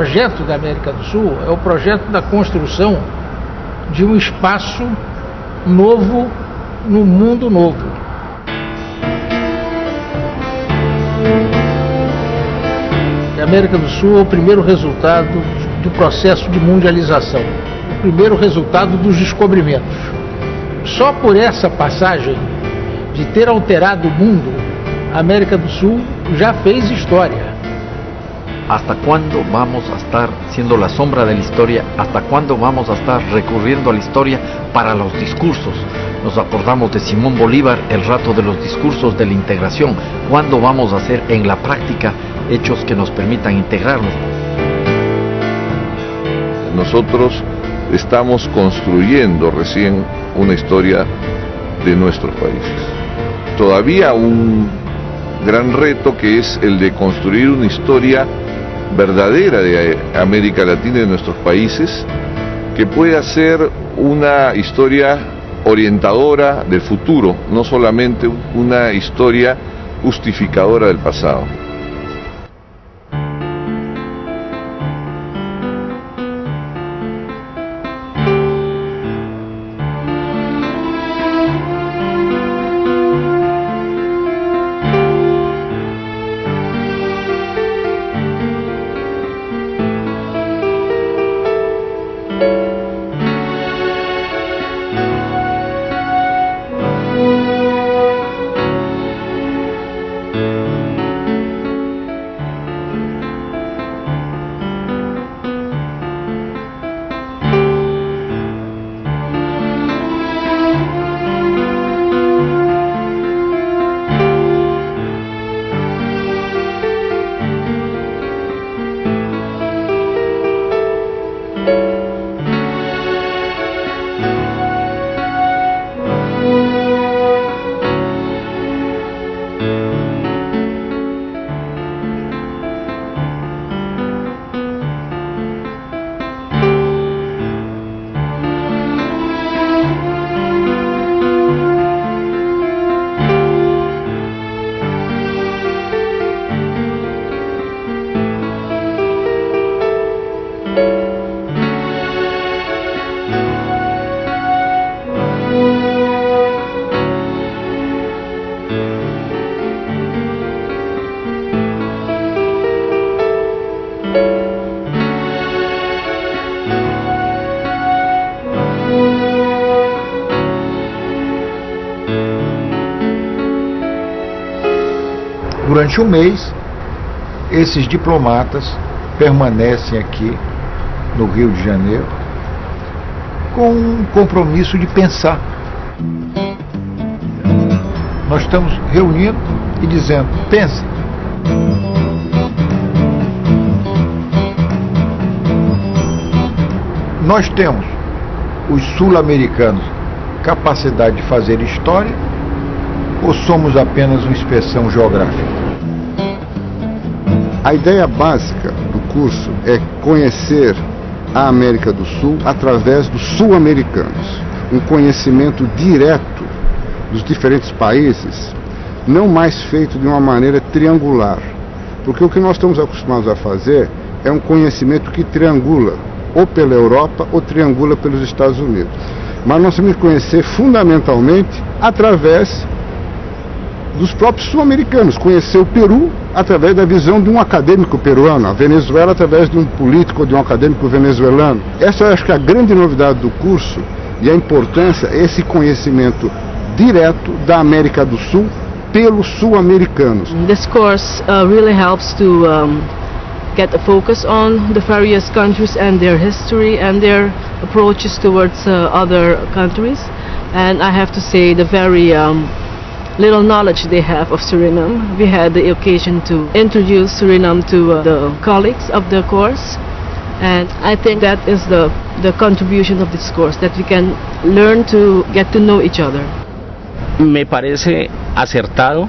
projeto da América do Sul é o projeto da construção de um espaço novo no mundo novo. A América do Sul é o primeiro resultado do processo de mundialização, o primeiro resultado dos descobrimentos. Só por essa passagem de ter alterado o mundo, a América do Sul já fez história. ¿Hasta cuándo vamos a estar siendo la sombra de la historia? ¿Hasta cuándo vamos a estar recurriendo a la historia para los discursos? Nos acordamos de Simón Bolívar, el rato de los discursos de la integración. ¿Cuándo vamos a hacer en la práctica hechos que nos permitan integrarnos? Nosotros estamos construyendo recién una historia de nuestros países. Todavía un gran reto que es el de construir una historia verdadera de América Latina y de nuestros países, que pueda ser una historia orientadora del futuro, no solamente una historia justificadora del pasado. Durante um mês, esses diplomatas permanecem aqui no Rio de Janeiro com um compromisso de pensar. Nós estamos reunindo e dizendo, pense. Nós temos, os sul-americanos, capacidade de fazer história ou somos apenas uma inspeção geográfica? A ideia básica do curso é conhecer a América do Sul através dos sul-americanos. Um conhecimento direto dos diferentes países, não mais feito de uma maneira triangular. Porque o que nós estamos acostumados a fazer é um conhecimento que triangula, ou pela Europa ou triangula pelos Estados Unidos. Mas nós temos que conhecer fundamentalmente através dos próprios sul-americanos, conhecer o Peru através da visão de um acadêmico peruano, a Venezuela através de um político ou de um acadêmico venezuelano. Essa eu acho que é a grande novidade do curso e a importância é esse conhecimento direto da América do Sul pelos sul-americanos. This course really helps to get a focus on the various countries and their history and their approaches towards other countries, and I have to say the very little knowledge they have of Suriname. We had the occasion to introduce Suriname to the colleagues of the course, and I think that is the contribution of this course, that we can learn to get to know each other. Me parece acertado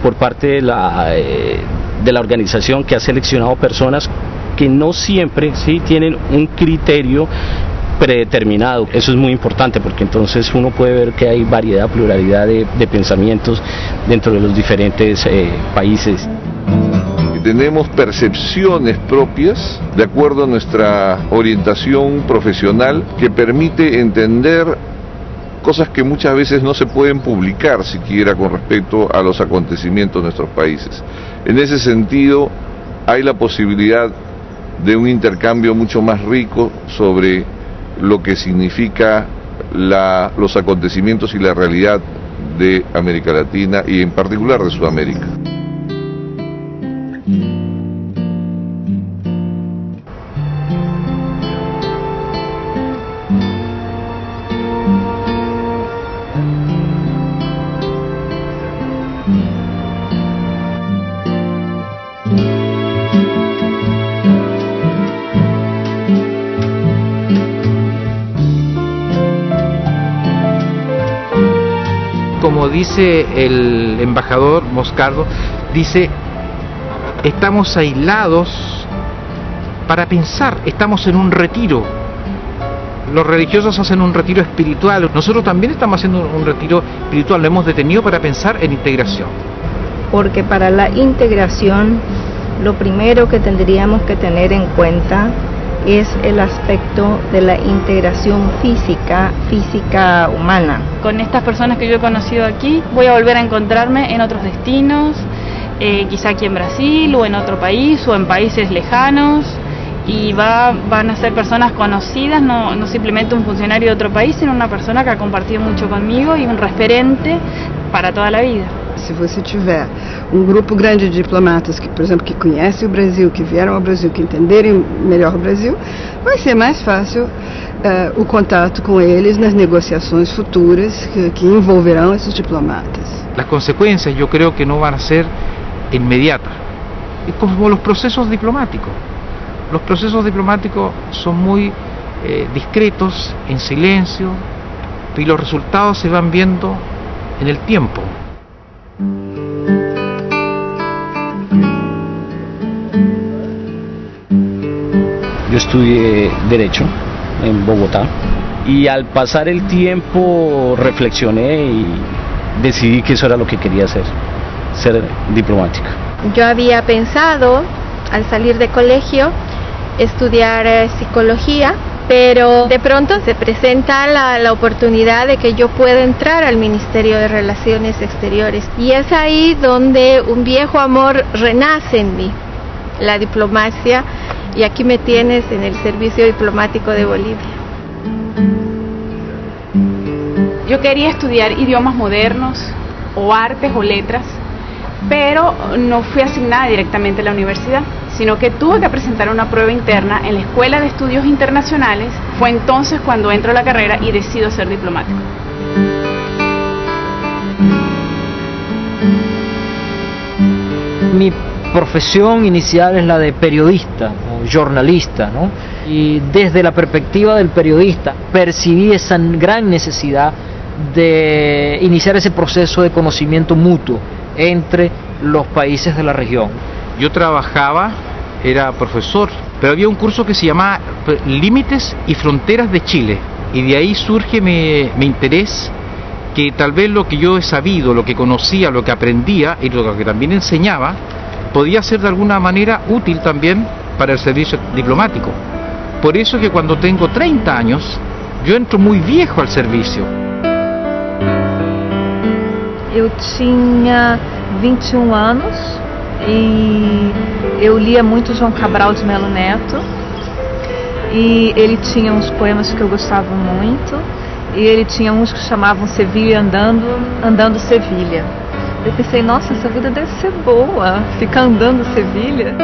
por parte de la organización, que ha seleccionado personas que no siempre tienen un criterio predeterminado. Eso es muy importante porque entonces uno puede ver que hay variedad, pluralidad de pensamientos dentro de los diferentes países. tenemos percepciones propias de acuerdo a nuestra orientación profesional que permite entender cosas que muchas veces no se pueden publicar siquiera con respecto a los acontecimientos de nuestros países. En ese sentido, hay la posibilidad de un intercambio mucho más rico sobre lo que significa los acontecimientos y la realidad de América Latina y en particular de Sudamérica. Como dice el embajador Moscardo, dice, estamos aislados para pensar, estamos en un retiro. Los religiosos hacen un retiro espiritual, nosotros también estamos haciendo un retiro espiritual, lo hemos detenido para pensar en integración. Porque para la integración, lo primero que tendríamos que tener en cuenta es el aspecto de la integración física humana. Con estas personas que yo he conocido aquí, voy a volver a encontrarme en otros destinos, quizá aquí en Brasil o en otro país o en países lejanos, y van a ser personas conocidas, no simplemente un funcionario de otro país, sino una persona que ha compartido mucho conmigo y un referente para toda la vida. Se você tiver grupo grande de diplomatas que, por exemplo, que conhecem o Brasil, que vieram ao Brasil, que entenderem melhor o Brasil, vai ser mais fácil o contato com eles nas negociações futuras que envolverão esses diplomatas. Las consecuencias yo creo que no van a ser inmediatas, es como los procesos diplomáticos. Los procesos diplomáticos son muy discretos, en silencio, y los resultados se van viendo en el tiempo. Yo estudié Derecho en Bogotá y al pasar el tiempo reflexioné y decidí que eso era lo que quería hacer, ser diplomático. Yo había pensado, al salir de colegio, estudiar psicología, pero de pronto se presenta la oportunidad de que yo pueda entrar al Ministerio de Relaciones Exteriores, y es ahí donde un viejo amor renace en mí, la diplomacia, y aquí me tienes en el Servicio Diplomático de Bolivia. Yo quería estudiar idiomas modernos o artes o letras, pero no fui asignada directamente a la universidad, sino que tuve que presentar una prueba interna en la Escuela de Estudios Internacionales. Fue entonces cuando entro a la carrera y decido ser diplomático. Mi profesión inicial es la de periodista o jornalista, ¿no? Y desde la perspectiva del periodista percibí esa gran necesidad de iniciar ese proceso de conocimiento mutuo entre los países de la región. Yo trabajaba, era profesor, pero había un curso que se llamaba Límites y Fronteras de Chile, y de ahí surge mi interés, que tal vez lo que yo he sabido, lo que conocía, lo que aprendía y lo que también enseñaba, podía ser de alguna manera útil también para el servicio diplomático. Por eso que cuando tengo 30 años, yo entro muy viejo al servicio. Eu tinha 21 anos e eu lia muito João Cabral de Melo Neto, e ele tinha uns poemas que eu gostava muito, e ele tinha uns que chamavam Sevilha Andando Sevilha. Eu pensei, nossa, essa vida deve ser boa, ficar andando Sevilha.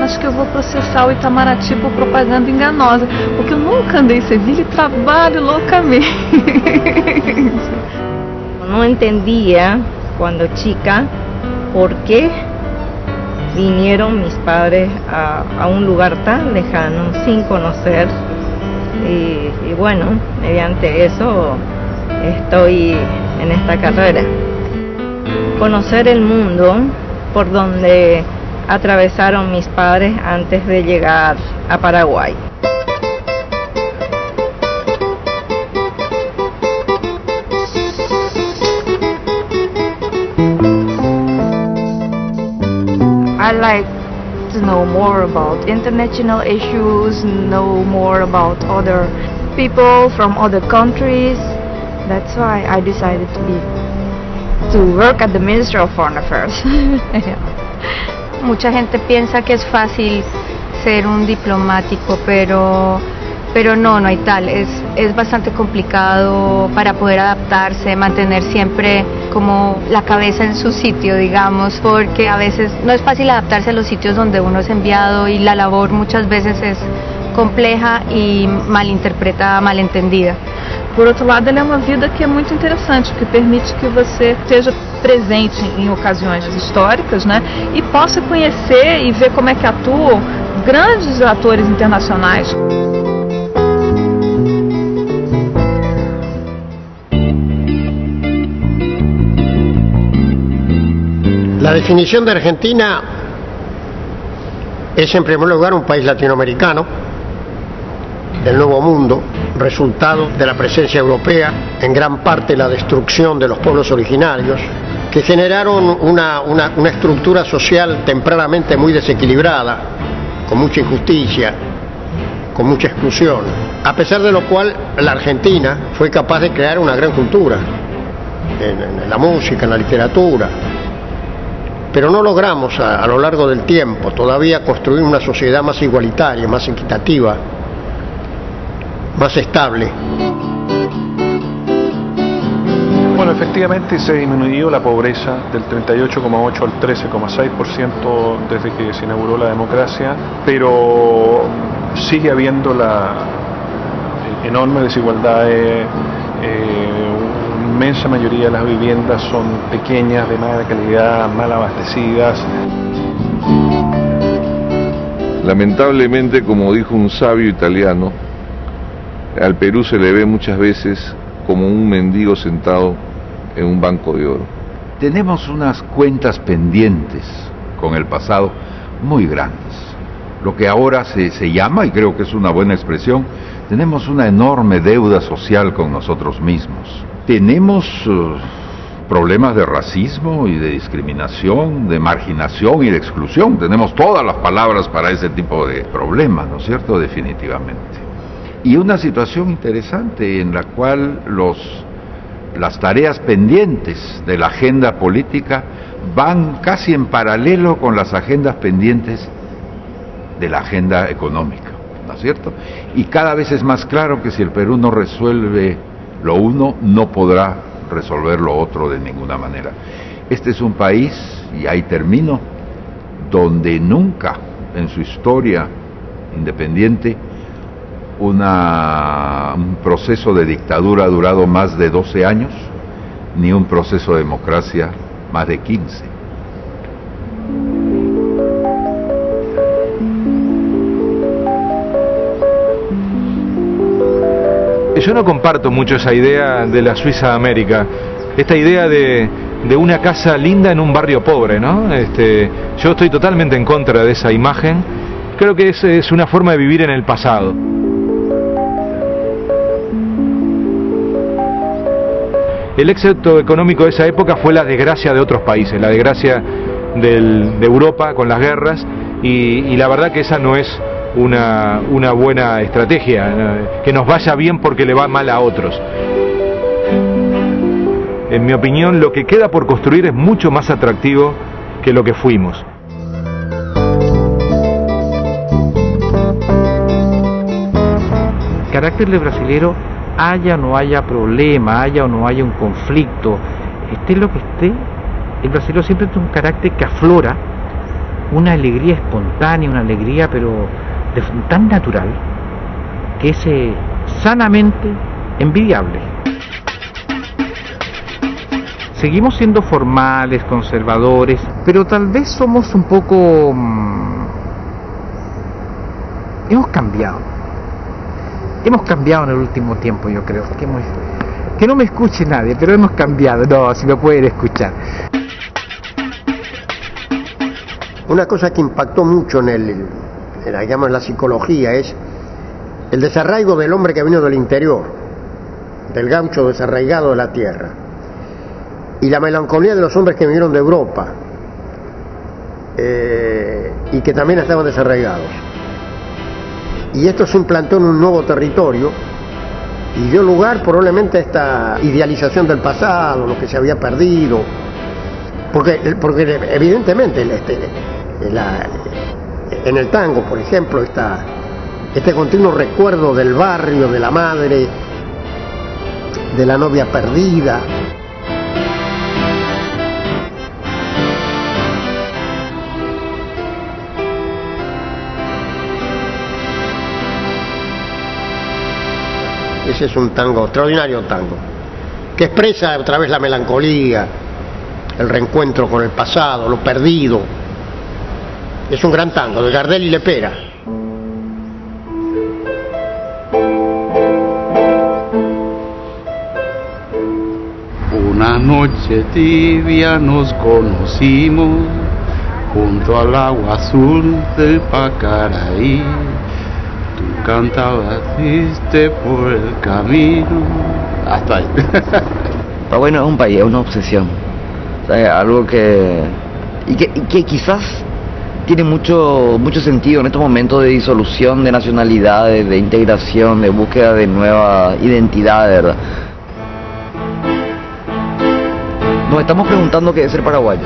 Acho que eu vou processar o Itamaraty por propaganda enganosa, porque eu nunca andei em Sevilha e trabalho loucamente. No entendía cuando chica por qué vinieron mis padres a un lugar tan lejano sin conocer, y bueno, mediante eso estoy en esta carrera. Conocer el mundo por donde atravesaron mis padres antes de llegar a Paraguay. like to know more about international issues, know more about other people from other countries. That's why I decided to work at the Ministry of Foreign Affairs. Mucha gente piensa que es fácil ser un diplomático, pero no hay tal. Es bastante complicado para poder adaptarse, mantener siempre como la cabeza en su sitio, digamos, porque a veces no es fácil adaptarse a los sitios donde uno es enviado y la labor muchas veces es compleja e malinterpretada, malentendida. Por outro lado, ela é uma vida que é muito interessante, que permite que você esteja presente em ocasiões históricas, né, e possa conhecer e ver como é que atuam grandes atores internacionais. La definición de Argentina es en primer lugar un país latinoamericano del Nuevo Mundo, resultado de la presencia europea, en gran parte la destrucción de los pueblos originarios, que generaron una estructura social tempranamente muy desequilibrada, con mucha injusticia, con mucha exclusión, a pesar de lo cual la Argentina fue capaz de crear una gran cultura en la música, en la literatura. Pero no logramos a lo largo del tiempo todavía construir una sociedad más igualitaria, más equitativa, más estable. Bueno, efectivamente se disminuyó la pobreza del 38,8 al 13,6% desde que se inauguró la democracia, pero sigue habiendo la enorme desigualdad. Inmensa mayoría de las viviendas son pequeñas, de mala calidad, mal abastecidas. Lamentablemente, como dijo un sabio italiano, al Perú se le ve muchas veces como un mendigo sentado en un banco de oro. Tenemos unas cuentas pendientes con el pasado muy grandes. Lo que ahora se llama, y creo que es una buena expresión, tenemos una enorme deuda social con nosotros mismos. Tenemos problemas de racismo y de discriminación, de marginación y de exclusión. Tenemos todas las palabras para ese tipo de problemas, ¿no es cierto? Definitivamente. Y una situación interesante en la cual las tareas pendientes de la agenda política van casi en paralelo con las agendas pendientes de la agenda económica, ¿no es cierto? Y cada vez es más claro que si el Perú no resuelve lo uno, no podrá resolver lo otro de ninguna manera. Este es un país, y ahí termino, donde nunca en su historia independiente un proceso de dictadura ha durado más de 12 años, ni un proceso de democracia más de 15. Yo no comparto mucho esa idea de la Suiza de América, esta idea de una casa linda en un barrio pobre, ¿no? Yo estoy totalmente en contra de esa imagen. Creo que es una forma de vivir en el pasado. El éxito económico de esa época fue la desgracia de otros países, la desgracia de Europa con las guerras, y la verdad que esa no es una buena estrategia, que nos vaya bien porque le va mal a otros. En mi opinión, lo que queda por construir es mucho más atractivo que lo que fuimos. El carácter del brasilero, haya o no haya problema, haya o no haya un conflicto, esté lo que esté, el brasilero siempre tiene un carácter que aflora una alegría espontánea, una alegría pero tan natural, que es sanamente envidiable. Seguimos siendo formales, conservadores, pero tal vez somos un poco... hemos cambiado en el último tiempo, yo creo. Que no me escuche nadie, pero hemos cambiado. No, si me pueden escuchar. Una cosa que impactó mucho en la psicología es el desarraigo del hombre que vino del interior, del gaucho desarraigado de la tierra, y la melancolía de los hombres que vinieron de Europa, y que también estaban desarraigados. Y esto se implantó en un nuevo territorio y dio lugar probablemente a esta idealización del pasado, lo que se había perdido, porque evidentemente en el tango, por ejemplo, este continuo recuerdo del barrio, de la madre, de la novia perdida. Ese es un tango, extraordinario tango, que expresa otra vez la melancolía, el reencuentro con el pasado, lo perdido. Es un gran tango, de Gardel y Lepera. Una noche tibia nos conocimos junto al agua azul del Pacaraí. Tú cantabas triste por el camino. Hasta ahí. Paraguay no es un país, es una obsesión. O sea, algo que quizás tiene mucho sentido en estos momentos de disolución de nacionalidades, de integración, de búsqueda de nueva identidad, de verdad. Nos estamos preguntando qué es ser paraguayo.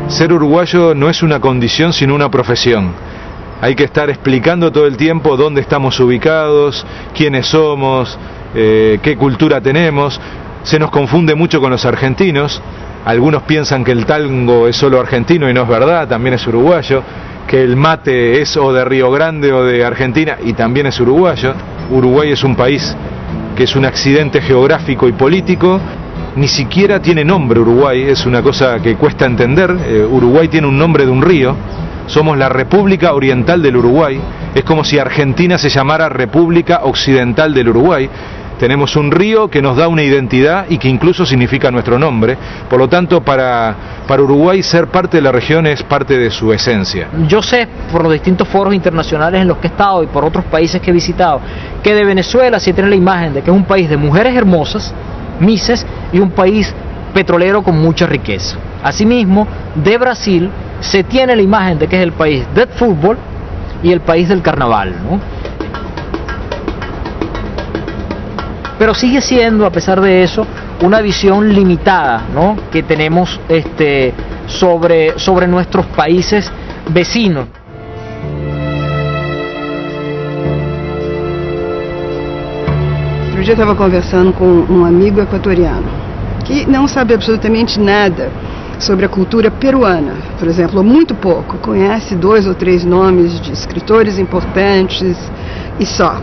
Ser uruguayo no es una condición sino una profesión. Hay que estar explicando todo el tiempo dónde estamos ubicados, quiénes somos, qué cultura tenemos. Se nos confunde mucho con los argentinos. Algunos piensan que el tango es solo argentino y no es verdad, también es uruguayo. Que el mate es o de Río Grande o de Argentina y también es uruguayo. Uruguay es un país que es un accidente geográfico y político. Ni siquiera tiene nombre Uruguay, es una cosa que cuesta entender. Uruguay tiene un nombre de un río. Somos la República Oriental del Uruguay. Es como si Argentina se llamara República Occidental del Uruguay. Tenemos un río que nos da una identidad y que incluso significa nuestro nombre. Por lo tanto, para Uruguay ser parte de la región es parte de su esencia. Yo sé, por los distintos foros internacionales en los que he estado y por otros países que he visitado, que de Venezuela se tiene la imagen de que es un país de mujeres hermosas, mises, y un país petrolero con mucha riqueza. Asimismo, de Brasil se tiene la imagen de que es el país del fútbol y el país del carnaval, ¿no? Pero sigue siendo, a pesar de eso, una visión limitada, ¿no?, que tenemos sobre nuestros países vecinos. Outro dia eu estava conversando com um amigo equatoriano que não sabe absolutamente nada sobre a cultura peruana, por exemplo, ou muito pouco, conhece 2 ou 3 nomes de escritores importantes e só.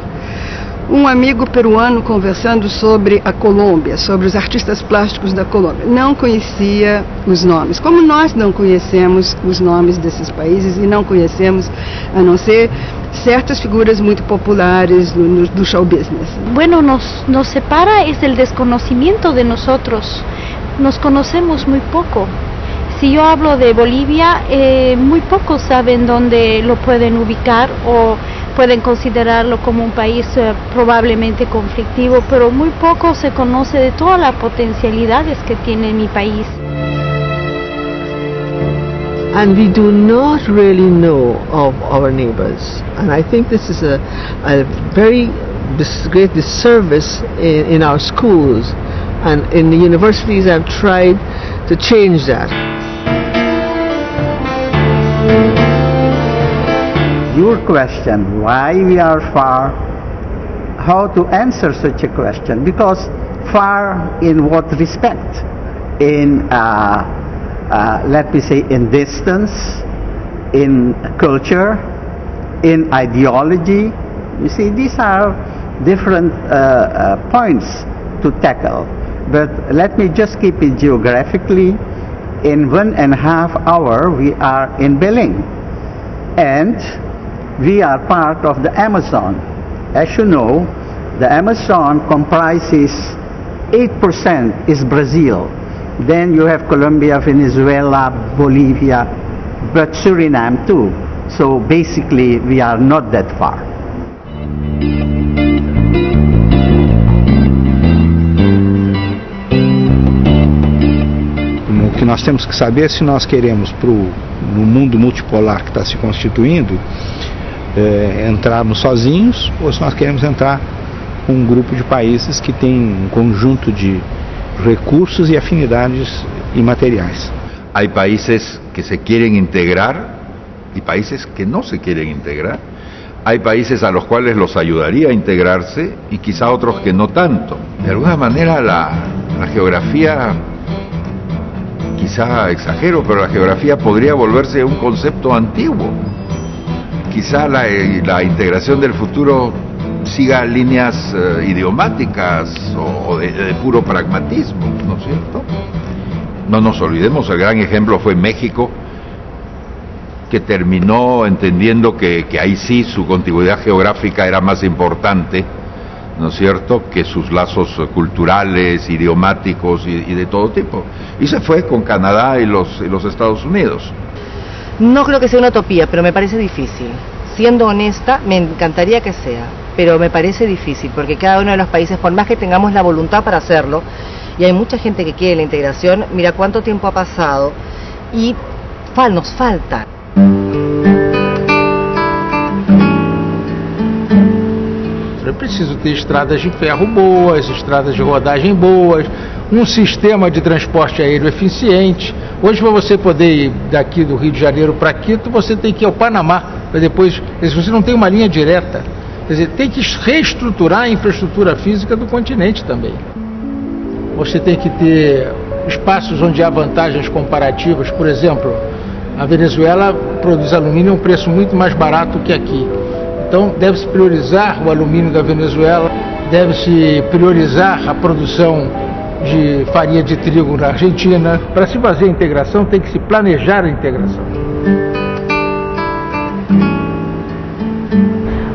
Um amigo peruano conversando sobre a Colômbia, sobre os artistas plásticos da Colômbia, não conhecia os nomes, como nós não conhecemos os nomes desses países e não conhecemos, a não ser ciertas figuras muy populares do show business. Bueno, nos separa es el desconocimiento de nosotros. Nos conocemos muy poco. Si yo hablo de Bolivia, muy pocos saben dónde lo pueden ubicar o pueden considerarlo como un país probablemente conflictivo, pero muy poco se conoce de todas las potencialidades que tiene mi país. And we do not really know of our neighbors. And I think this is a very great disservice in our schools. And in the universities I've tried to change that. Your question, why we are far, how to answer such a question, because far in what respect? In let me say, in distance, in culture, in ideology. You see, these are different points to tackle. But let me just keep it geographically. In 1.5 hours, we are in Belém. And we are part of the Amazon. As you know, the Amazon comprises 8% is Brazil. Then you have Colombia, Venezuela, Bolivia, but Suriname too. So basically we are not that far. que nós temos que saber se nós queremos, no mundo multipolar que está se constituindo, entrarmos sozinhos ou se nós queremos entrar com um grupo de países que tem um conjunto de recursos e afinidades imateriais. Hay países que se quieren integrar y países que no se quieren integrar. Hay países a los cuales los ayudaría a integrarse y quizá otros que no tanto. De alguna manera la geografía, quizá exagero, pero la geografía podría volverse un concepto antiguo. Quizá la integración del futuro siga líneas idiomáticas o de puro pragmatismo, ¿no es cierto? No nos olvidemos, el gran ejemplo fue México, que terminó entendiendo que ahí sí su contiguidad geográfica era más importante, ¿no es cierto?, que sus lazos culturales, idiomáticos y de todo tipo. Y se fue con Canadá y los Estados Unidos. No creo que sea una utopía, pero me parece difícil. Siendo honesta, me encantaría que sea, pero me parece difícil, porque cada uno de los países, por más que tengamos la voluntad para hacerlo, y hay mucha gente que quiere la integración, mira cuánto tiempo ha pasado y nos falta. É preciso ter estradas de ferro boas, estradas de rodagem boas, um sistema de transporte aéreo eficiente. Hoje, para você poder ir daqui do Rio de Janeiro para Quito, você tem que ir ao Panamá, para depois, você não tem uma linha direta. Quer dizer, tem que reestruturar a infraestrutura física do continente também. Você tem que ter espaços onde há vantagens comparativas. Por exemplo, a Venezuela produz alumínio a um preço muito mais barato que aqui. Então, deve-se priorizar o alumínio da Venezuela, deve-se priorizar a produção de farinha de trigo na Argentina. Para se fazer a integração, tem que se planejar a integração.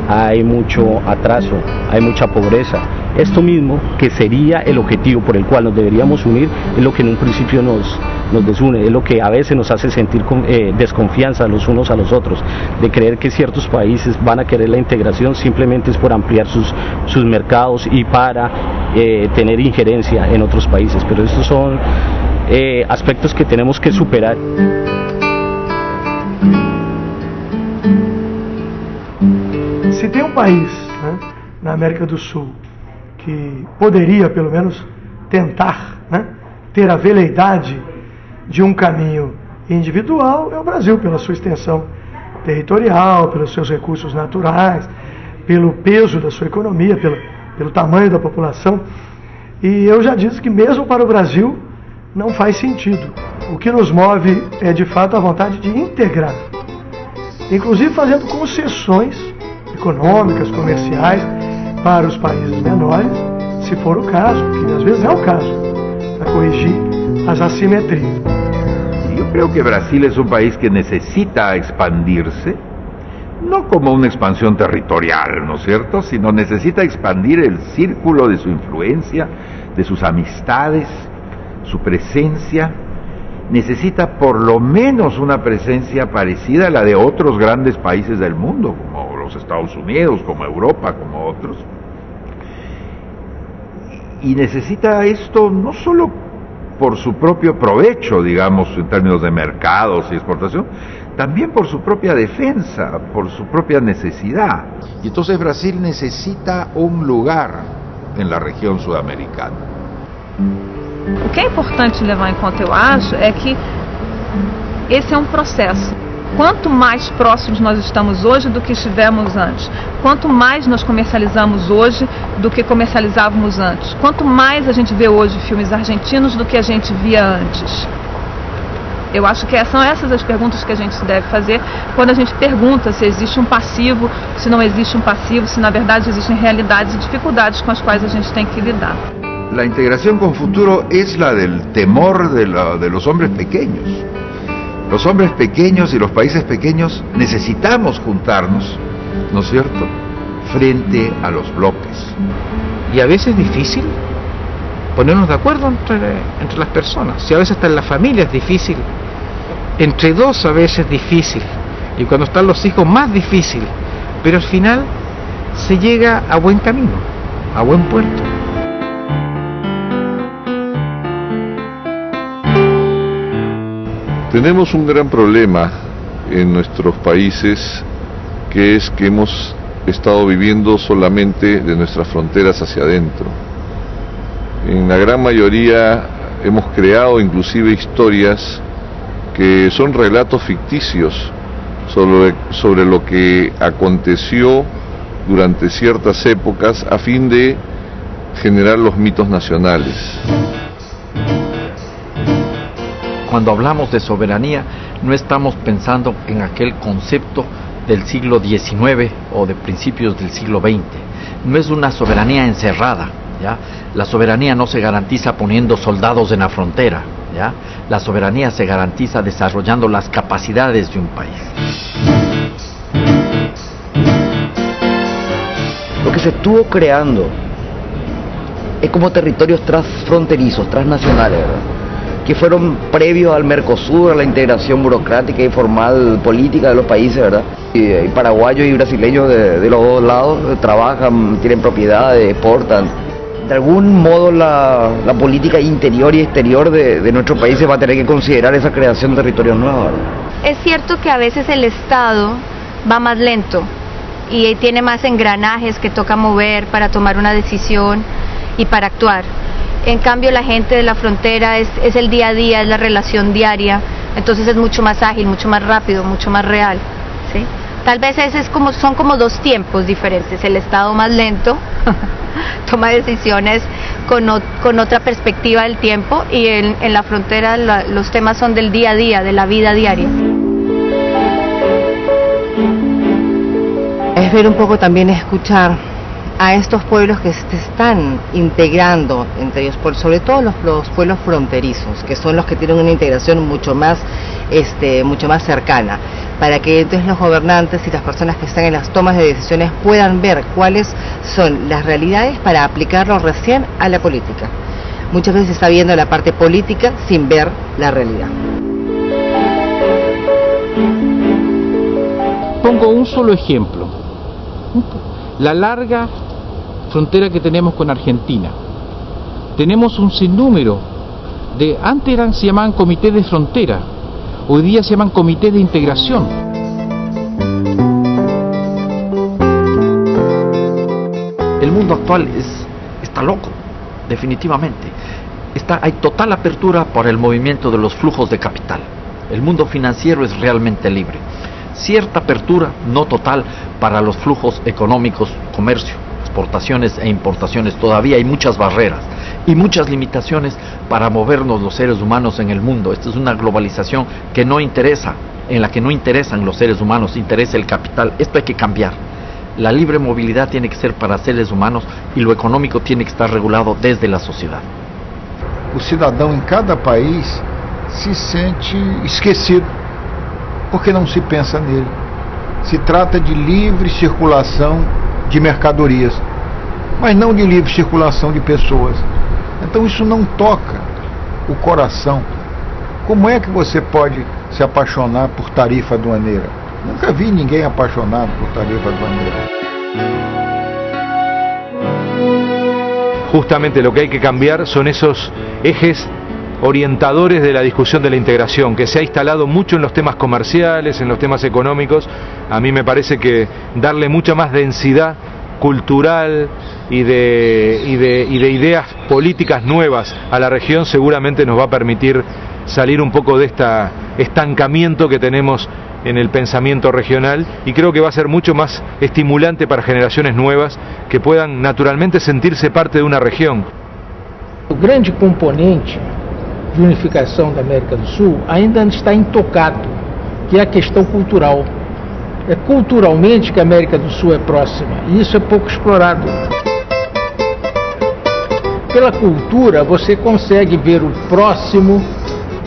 Hay mucho atraso, hay mucha pobreza. Esto mismo, que sería el objetivo por el cual nos deberíamos unir, es lo que en un principio nos desune, es lo que a veces nos hace sentir desconfianza los unos a los otros, de creer que ciertos países van a querer la integración simplemente es por ampliar sus mercados y para tener injerencia en otros países. Pero estos son aspectos que tenemos que superar. Se tem um país, né, na América do Sul que poderia pelo menos tentar, né, ter a veleidade de um caminho individual, é o Brasil, pela sua extensão territorial, pelos seus recursos naturais, pelo peso da sua economia, pelo tamanho da população. E eu já disse que mesmo para o Brasil não faz sentido. O que nos move é de fato a vontade de integrar, inclusive fazendo concessões econômicas, comerciais para os países menores, se for o caso, que às vezes é o caso, para corrigir as assimetrias. Yo creo que Brasil es un país que necesita expandirse, no como una expansión territorial, ¿no es cierto?, sino necesita expandir el círculo de su influencia, de sus amistades, su presencia. Necesita por lo menos una presencia parecida a la de otros grandes países del mundo, como los Estados Unidos, como Europa, como otros. Y necesita esto no solo por su propio provecho, digamos, en términos de mercados y exportación, también por su propia defensa, por su propia necesidad. Y entonces Brasil necesita un lugar en la região sudamericana. O que é importante levar em conta, eu acho, é que esse é um processo. Quanto mais próximos nós estamos hoje do que estivemos antes, quanto mais nós comercializamos hoje do que comercializávamos antes, quanto mais a gente vê hoje filmes argentinos do que a gente via antes. Eu acho que são essas as perguntas que a gente deve fazer quando a gente pergunta se existe um passivo, se não existe um passivo, se na verdade existem realidades e dificuldades com as quais a gente tem que lidar. La integración con futuro es la del temor de los hombres pequeños. Los hombres pequeños y los países pequeños necesitamos juntarnos, ¿no es cierto?, frente a los bloques. Y a veces es difícil ponernos de acuerdo entre las personas. Si a veces hasta en la familia es difícil, entre dos a veces es difícil, y cuando están los hijos más difícil, pero al final se llega a buen camino, a buen puerto. Tenemos un gran problema en nuestros países, que es que hemos estado viviendo solamente de nuestras fronteras hacia adentro. En la gran mayoría hemos creado inclusive historias que son relatos ficticios sobre lo que aconteció durante ciertas épocas a fin de generar los mitos nacionales. Cuando hablamos de soberanía, no estamos pensando en aquel concepto del siglo XIX o de principios del siglo XX. No es una soberanía encerrada, ¿ya? La soberanía no se garantiza poniendo soldados en la frontera, ¿ya? La soberanía se garantiza desarrollando las capacidades de un país. Lo que se estuvo creando es como territorios transfronterizos, transnacionales, ¿verdad?, que fueron previos al Mercosur, a la integración burocrática y formal política de los países, ¿verdad? Y paraguayos y brasileños de los dos lados trabajan, tienen propiedades, exportan. De algún modo la política interior y exterior de nuestros países va a tener que considerar esa creación de territorios nuevos, ¿verdad? Es cierto que a veces el Estado va más lento y tiene más engranajes que toca mover para tomar una decisión y para actuar. En cambio, la gente de la frontera es el día a día, es la relación diaria, entonces es mucho más ágil, mucho más rápido, mucho más real, ¿sí? Tal vez son como dos tiempos diferentes. El Estado más lento toma decisiones con otra perspectiva del tiempo, y en la frontera los temas son del día a día, de la vida diaria. Es ver un poco también, escuchar a estos pueblos que se están integrando entre ellos, sobre todo los pueblos fronterizos, que son los que tienen una integración mucho más cercana, para que entonces los gobernantes y las personas que están en las tomas de decisiones puedan ver cuáles son las realidades para aplicarlo recién a la política. Muchas veces se está viendo la parte política sin ver la realidad. Pongo un solo ejemplo. La larga frontera que tenemos con Argentina. Tenemos un sinnúmero de, antes se llamaban comités de frontera, hoy día se llaman comités de integración. El mundo actual está loco, definitivamente. Hay total apertura por el movimiento de los flujos de capital. El mundo financiero es realmente libre. Cierta apertura, no total, para los flujos económicos, comercio, exportaciones e importaciones. Todavía hay muchas barreras y muchas limitaciones para movernos los seres humanos en el mundo. Esta es una globalización que no interesa, en la que no interesan los seres humanos, interesa el capital. Esto hay que cambiar. La libre movilidad tiene que ser para seres humanos y lo económico tiene que estar regulado desde la sociedad. O cidadão em cada país se sente esquecido, porque não se pensa nele. Se trata de livre circulação de mercadorias, mas não de livre circulação de pessoas. Então isso não toca o coração. Como é que você pode se apaixonar por tarifa aduaneira? Nunca vi ninguém apaixonado por tarifa aduaneira. Justamente lo que hay que cambiar son esos ejes orientadores de la discusión de la integración, que se ha instalado mucho en los temas comerciales, en los temas económicos. A mí me parece que darle mucha más densidad cultural y de ideas políticas nuevas a la región seguramente nos va a permitir salir un poco de este estancamiento que tenemos en el pensamiento regional, y creo que va a ser mucho más estimulante para generaciones nuevas que puedan naturalmente sentirse parte de una región. O grande componente de unificação da América do Sul ainda está intocado, que é a questão cultural. É culturalmente que a América do Sul é próxima, e isso é pouco explorado. Pela cultura, você consegue ver o próximo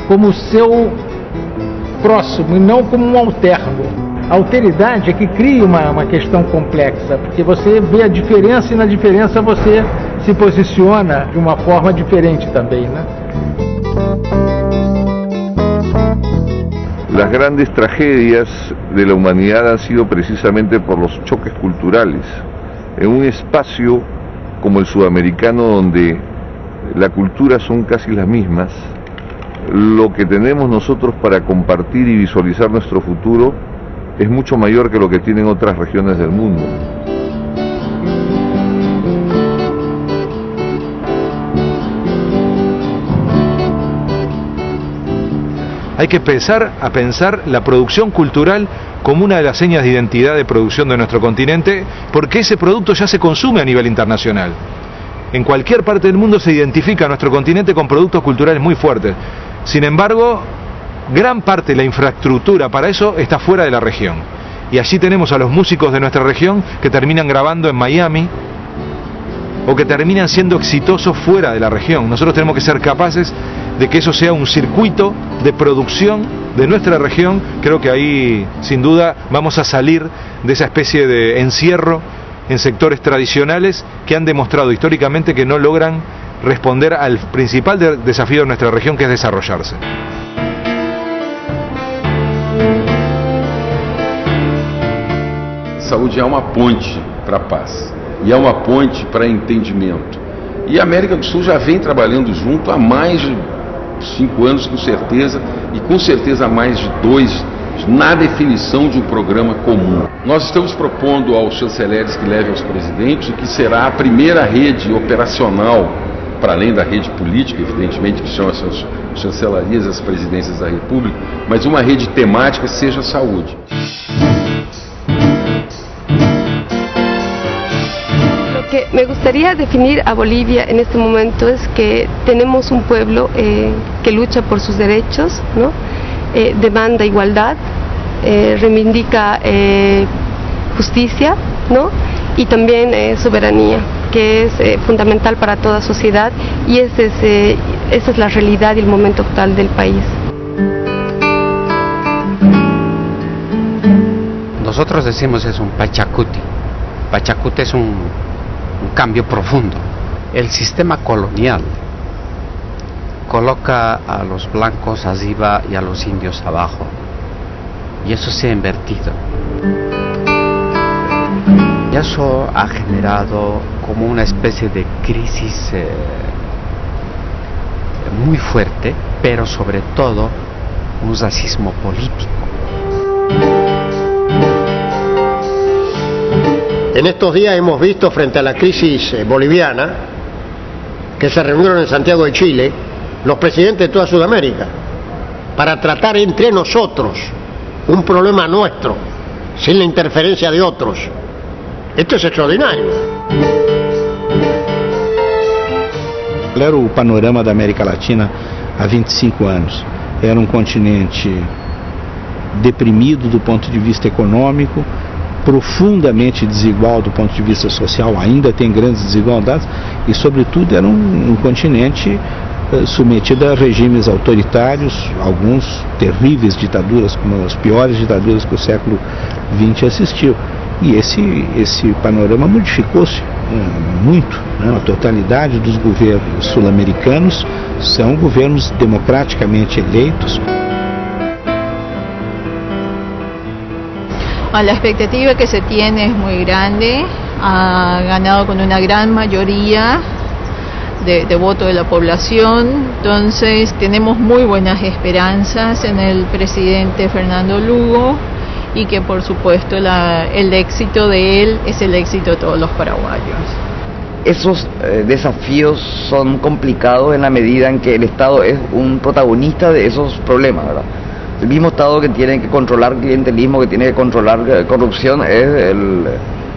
como seu próximo e não como um alterno. A alteridade é que cria uma questão complexa, porque você vê a diferença e na diferença você se posiciona de uma forma diferente também, né? Las grandes tragedias de la humanidad han sido precisamente por los choques culturales. En un espacio como el sudamericano, donde la cultura son casi las mismas, lo que tenemos nosotros para compartir y visualizar nuestro futuro es mucho mayor que lo que tienen otras regiones del mundo. Hay que empezar a pensar la producción cultural como una de las señas de identidad de producción de nuestro continente, porque ese producto ya se consume a nivel internacional. En cualquier parte del mundo se identifica nuestro continente con productos culturales muy fuertes. Sin embargo, gran parte de la infraestructura para eso está fuera de la región. Y allí tenemos a los músicos de nuestra región que terminan grabando en Miami o que terminan siendo exitosos fuera de la región. Nosotros tenemos que ser capaces de que eso sea un circuito de producción de nuestra región. Creo que ahí, sin duda, vamos a salir de esa especie de encierro en sectores tradicionales que han demostrado históricamente que no logran responder al principal desafío de nuestra región, que es desarrollarse. Saúde é uma ponte para a paz e é uma ponte para entendimento. E a América do Sul já vem trabalhando junto há mais de 5 anos, com certeza, e com certeza há mais de 2 na definição de um programa comum. Nós estamos propondo aos chanceleres que levem aos presidentes o que será a primeira rede operacional, para além da rede política, evidentemente, que são as chancelarias e as presidências da República, mas uma rede temática seja a saúde. Lo que me gustaría definir a Bolivia en este momento es que tenemos un pueblo que lucha por sus derechos, ¿no? Demanda igualdad, reivindica justicia, ¿no? Y también soberanía, que es fundamental para toda sociedad, y esa es la realidad y el momento actual del país. Nosotros decimos es un pachacuti. Pachacuti es un cambio profundo. El sistema colonial coloca a los blancos arriba y a los indios abajo, y eso se ha invertido. Y eso ha generado como una especie de crisis muy fuerte, pero sobre todo un racismo político. En estos días hemos visto, frente a la crisis boliviana, que se reunieron en Santiago de Chile los presidentes de toda Sudamérica para tratar entre nosotros un problema nuestro, sin la interferencia de otros. Esto es extraordinario. Era o panorama da América Latina há 25 anos. Era um continente deprimido do ponto de vista econômico, profundamente desigual do ponto de vista social, ainda tem grandes desigualdades, e sobretudo era um continente submetido a regimes autoritários, alguns terríveis ditaduras, como as piores ditaduras que o século XX assistiu. E esse panorama modificou-se muito, né? A totalidade dos governos sul-americanos são governos democraticamente eleitos. La expectativa que se tiene es muy grande, ha ganado con una gran mayoría de voto de la población, entonces tenemos muy buenas esperanzas en el presidente Fernando Lugo, y que por supuesto el éxito de él es el éxito de todos los paraguayos. Esos desafíos son complicados en la medida en que el Estado es un protagonista de esos problemas, ¿verdad? El mismo Estado que tiene que controlar clientelismo, que tiene que controlar corrupción, es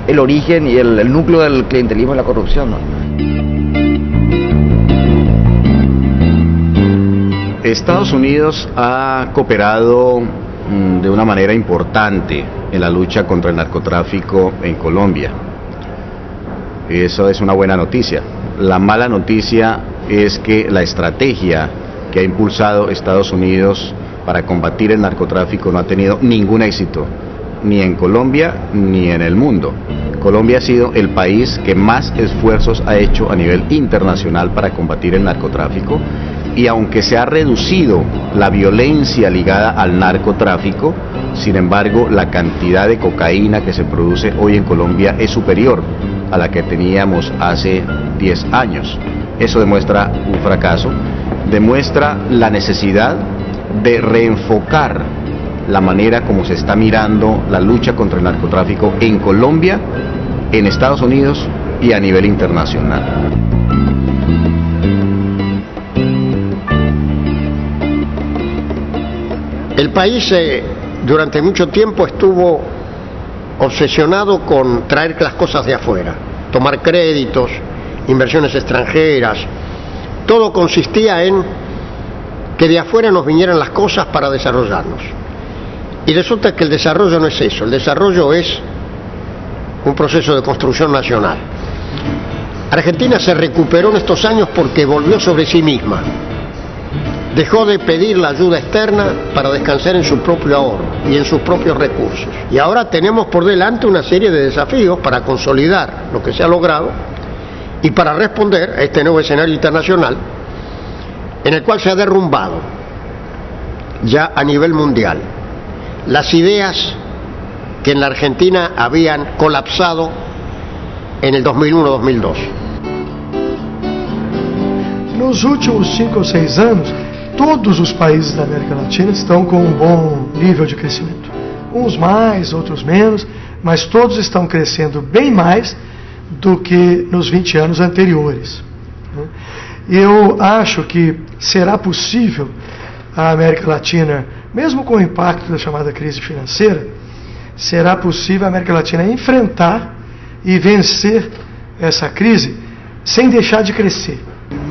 el origen y el núcleo del clientelismo y la corrupción, ¿no? Estados Unidos ha cooperado de una manera importante en la lucha contra el narcotráfico en Colombia. Eso es una buena noticia. La mala noticia es que la estrategia que ha impulsado Estados Unidos para combatir el narcotráfico no ha tenido ningún éxito, ni en Colombia ni en el mundo. Colombia ha sido el país que más esfuerzos ha hecho a nivel internacional para combatir el narcotráfico, y aunque se ha reducido la violencia ligada al narcotráfico, sin embargo la cantidad de cocaína que se produce hoy en Colombia es superior a la que teníamos hace 10 años. Eso demuestra un fracaso, demuestra la necesidad de reenfocar la manera como se está mirando la lucha contra el narcotráfico en Colombia, en Estados Unidos y a nivel internacional. El país durante mucho tiempo estuvo obsesionado con traer las cosas de afuera, tomar créditos, inversiones extranjeras. Todo consistía en que de afuera nos vinieran las cosas para desarrollarnos. Y resulta que el desarrollo no es eso, el desarrollo es un proceso de construcción nacional. Argentina se recuperó en estos años porque volvió sobre sí misma. Dejó de pedir la ayuda externa para descansar en su propio ahorro y en sus propios recursos. Y ahora tenemos por delante una serie de desafíos para consolidar lo que se ha logrado y para responder a este nuevo escenario internacional en el cual se ha derrumbado ya a nivel mundial las ideas que en la Argentina habían colapsado en el 2001-2002. Nos últimos 5 ou 6 anos, todos os países da América Latina estão com um bom nível de crescimento. Uns mais, outros menos, mas todos estão crescendo bem mais do que nos 20 anos anteriores. Eu acho que será possível a América Latina, mesmo com o impacto da chamada crise financeira, será possível a América Latina enfrentar e vencer essa crise sem deixar de crescer.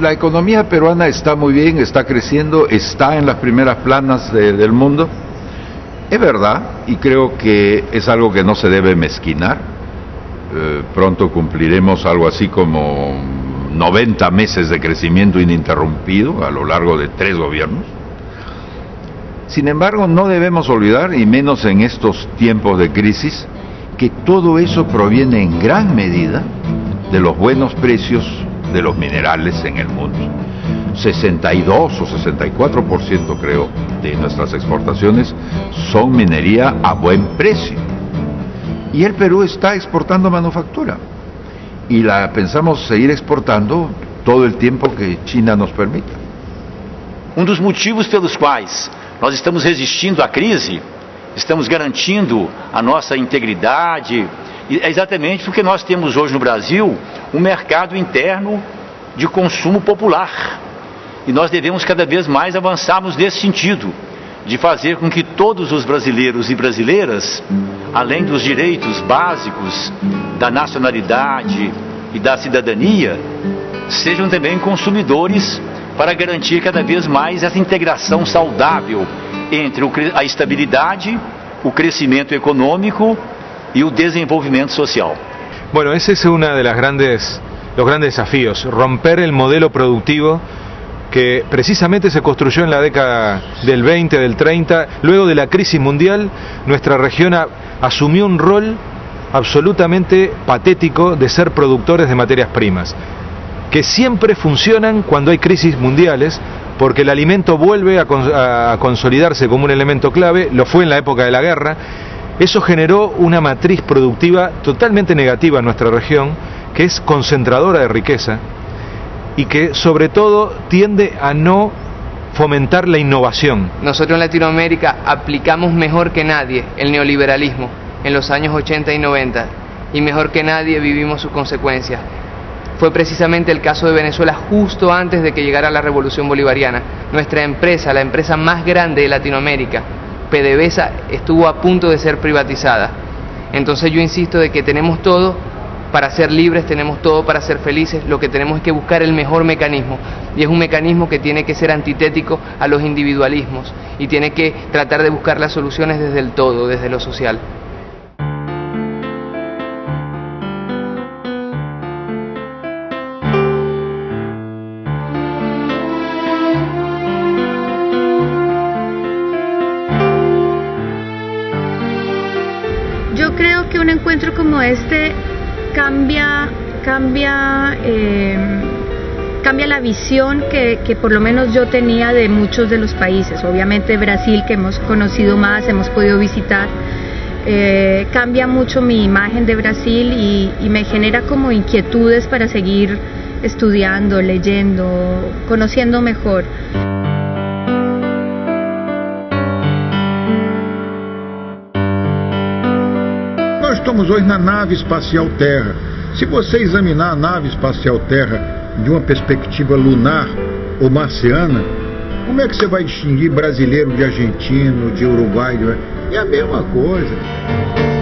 La economía peruana está muy bien, está creciendo, está en las primeras planas del mundo. Es verdad, y creo que es algo que no se debe mezquinar. Pronto cumpliremos algo así como 90 meses de crecimiento ininterrumpido a lo largo de 3 gobiernos. Sin embargo, no debemos olvidar, y menos en estos tiempos de crisis, que todo eso proviene en gran medida de los buenos precios de los minerales en el mundo. 62 o 64% creo de nuestras exportaciones son minería a buen precio. Y el Perú está exportando manufactura. Y la pensamos seguir exportando todo el tiempo que China nos permita. Dos motivos pelos quais nós estamos resistindo à crise, estamos garantindo a nossa integridade, é exatamente porque nós temos hoje no Brasil um mercado interno de consumo popular. E nós devemos cada vez mais avançarmos nesse sentido, de fazer com que todos os brasileiros e brasileiras, além dos direitos básicos da nacionalidade e da cidadania, sejam também consumidores para garantir cada vez mais essa integração saudável entre a estabilidade, o crescimento econômico y el desenvolvimiento social. Bueno, ese es uno de los grandes desafíos, romper el modelo productivo que precisamente se construyó en la década del 20, del 30, luego de la crisis mundial. Nuestra región asumió un rol absolutamente patético de ser productores de materias primas, que siempre funcionan cuando hay crisis mundiales, porque el alimento vuelve a consolidarse como un elemento clave, lo fue en la época de la guerra. Eso generó una matriz productiva totalmente negativa en nuestra región, que es concentradora de riqueza y que sobre todo tiende a no fomentar la innovación. Nosotros en Latinoamérica aplicamos mejor que nadie el neoliberalismo en los años 80 y 90 y mejor que nadie vivimos sus consecuencias. Fue precisamente el caso de Venezuela justo antes de que llegara la revolución bolivariana. Nuestra empresa, la empresa más grande de Latinoamérica, PDVSA, estuvo a punto de ser privatizada. Entonces yo insisto de que tenemos todo para ser libres, tenemos todo para ser felices, lo que tenemos es que buscar el mejor mecanismo, y es un mecanismo que tiene que ser antitético a los individualismos y tiene que tratar de buscar las soluciones desde el todo, desde lo social. Yo creo que un encuentro como este cambia la visión que por lo menos yo tenía de muchos de los países. Obviamente Brasil, que hemos conocido más, hemos podido visitar, cambia mucho mi imagen de Brasil y me genera como inquietudes para seguir estudiando, leyendo, conociendo mejor. Nós estamos hoje na nave espacial Terra. Se você examinar a nave espacial Terra de uma perspectiva lunar ou marciana, como é que você vai distinguir brasileiro de argentino, de uruguaio? É a mesma coisa.